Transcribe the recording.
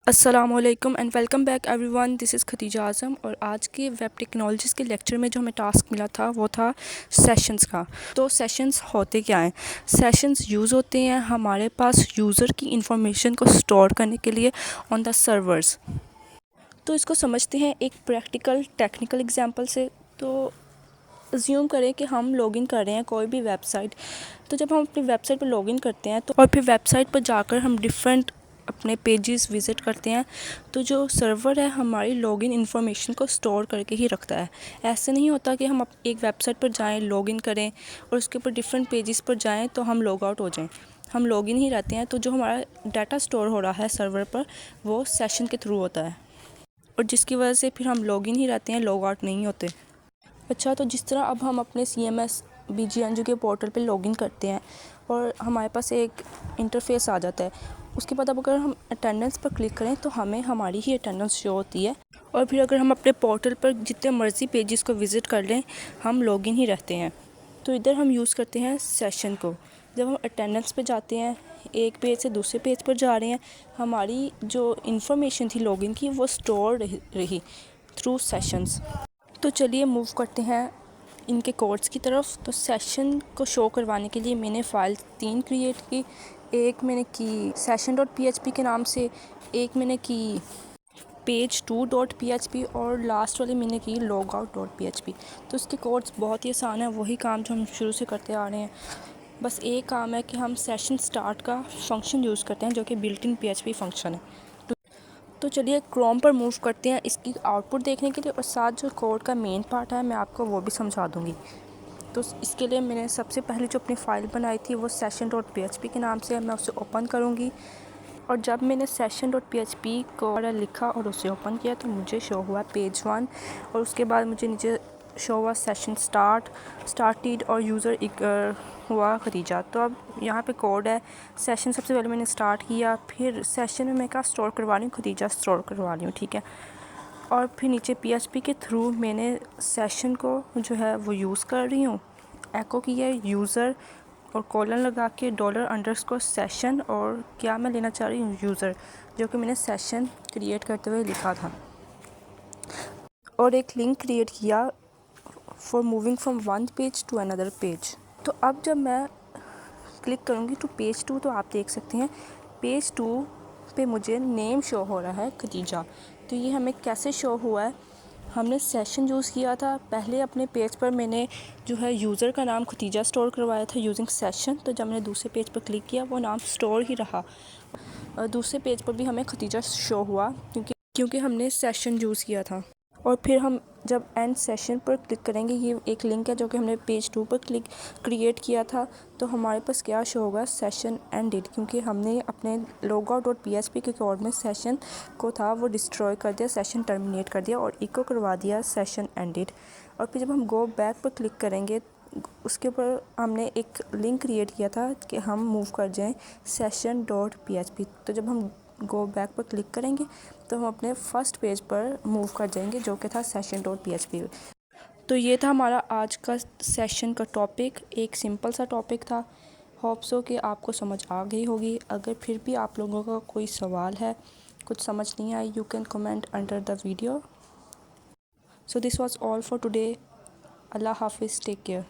अस्सलामुअलैकुम and welcome back everyone. This is Khadija Azam और आज के वेब टेक्नोलॉजीज़ के लेक्चर में जो हमें टास्क मिला था वो था सेशंस का। तो सेशंस होते क्या हैं? सेशंस यूज़ होते हैं हमारे पास यूज़र की इंफॉर्मेशन को स्टोर करने के लिए ऑन द सर्वर्स। तो इसको समझते हैं एक प्रैक्टिकल टेक्निकल एग्जांपल से। तो अज्यूम करें कि हम लॉगिन कर रहे हैं कोई भी वेबसाइट। तो जब हम अपनी वेबसाइट पर लॉगिन करते हैं तो और फिर वेबसाइट पर जाकर हम डिफरेंट अपने पेजेस विज़िट करते हैं, तो जो सर्वर है हमारी लॉगिन इन्फॉर्मेशन को स्टोर करके ही रखता है। ऐसे नहीं होता कि हम एक वेबसाइट पर जाएं, लॉगिन करें और उसके ऊपर डिफरेंट पेजेस पर जाएं तो हम लॉग आउट हो जाएं। हम लॉगिन ही रहते हैं, तो जो हमारा डाटा स्टोर हो रहा है सर्वर पर वो सेशन के थ्रू होता है और जिसकी वजह से फिर हम लॉगिन ही रहते हैं, लॉग आउट नहीं होते। अच्छा, तो जिस तरह अब हम अपने CMS BGNG के पोर्टल पे लॉगिन करते हैं और हमारे पास एक इंटरफेस आ जाता है, उसके बाद अब अगर हम अटेंडेंस पर क्लिक करें तो हमें हमारी ही अटेंडेंस शो होती है। और फिर अगर हम अपने पोर्टल पर जितने मर्ज़ी पेजेस को विज़िट कर लें, हम लॉगिन ही रहते हैं। तो इधर हम यूज़ करते हैं सेशन को। जब हम अटेंडेंस पे जाते हैं, एक पेज से दूसरे पेज पर जा रहे हैं, हमारी जो इन्फॉर्मेशन थी लॉगिन की वो स्टोर रही थ्रू सेशंस। तो चलिए मूव करते हैं इनके कोड्स की तरफ। तो सेशन को शो करवाने के लिए मैंने फ़ाइल 3 क्रिएट की। एक मैंने की session.php के नाम से, एक मैंने की page2.php और लास्ट वाली मैंने की logout.php। तो इसके कोड्स बहुत ही आसान है, वही काम जो हम शुरू से करते आ रहे हैं। बस एक काम है कि हम सेशन स्टार्ट का फंक्शन यूज़ करते हैं जो कि बिल्ट इन PHP फंक्शन है। तो चलिए क्रोम पर मूव करते हैं इसकी आउटपुट देखने के लिए, और साथ जो कोड का मेन पार्ट है मैं आपको वो भी समझा दूँगी। तो इसके लिए मैंने सबसे पहले जो अपनी फ़ाइल बनाई थी वो session.php के नाम से है। मैं उसे ओपन करूँगी और जब मैंने session.php को लिखा और उसे ओपन किया तो मुझे शो हुआ पेज 1 और उसके बाद मुझे नीचे शो हुआ सेशन स्टार्टेड और यूज़र हुआ खदीजा। तो अब यहाँ पे कोड है। सेशन सबसे पहले मैंने स्टार्ट किया, फिर सेशन में मैं कहा स्टोर करवा रही हूँ, खदीजा स्टोर करवा रही हूँ, ठीक है। और फिर नीचे PHP के थ्रू मैंने सेशन को जो है वो यूज़ कर रही हूँ, एको किया है यूज़र और कॉलन लगा के $_सेशन और क्या मैं लेना चाह रही हूँ यूज़र, जो कि मैंने सेशन क्रिएट करते हुए लिखा था। और एक लिंक क्रिएट किया for moving from one page to another page. तो अब जब मैं क्लिक करूँगी टू पेज 2 तो आप देख सकते हैं पेज 2 पे मुझे नेम शो हो रहा है खदीजा। तो ये हमें कैसे शो हुआ है? हमने सेशन यूज़ किया था पहले अपने पेज पर, मैंने जो है यूज़र का नाम खदीजा स्टोर करवाया था यूजिंग सेशन। तो जब मैंने दूसरे पेज पर क्लिक किया वो नाम स्टोर ही रहा और दूसरे पेज पर भी हमें खदीजा शो हुआ क्योंकि हमने सेशन यूज़ किया था। और फिर हम जब एंड सेशन पर क्लिक करेंगे, ये एक लिंक है जो कि हमने पेज 2 पर क्रिएट किया था, तो हमारे पास क्या शो होगा सेशन एंडेड, क्योंकि हमने अपने logout.php के कोड में सेशन को था वो डिस्ट्रॉय कर दिया, सेशन टर्मिनेट कर दिया और इको करवा दिया सेशन एंडेड। और फिर जब हम गो बैक पर क्लिक करेंगे उसके ऊपर हमने एक लिंक क्रिएट किया था कि हम मूव कर जाएं session.php। तो जब हम गो बैक पर क्लिक करेंगे तो हम अपने फर्स्ट पेज पर मूव कर जाएंगे जो कि था session.php। तो ये था हमारा आज का सेशन का टॉपिक, एक सिंपल सा टॉपिक था। होप सो कि आपको समझ आ गई होगी। अगर फिर भी आप लोगों का कोई सवाल है, कुछ समझ नहीं आई, you can comment under the video. So this was all for today. अल्लाह हाफिज़, टेक केयर।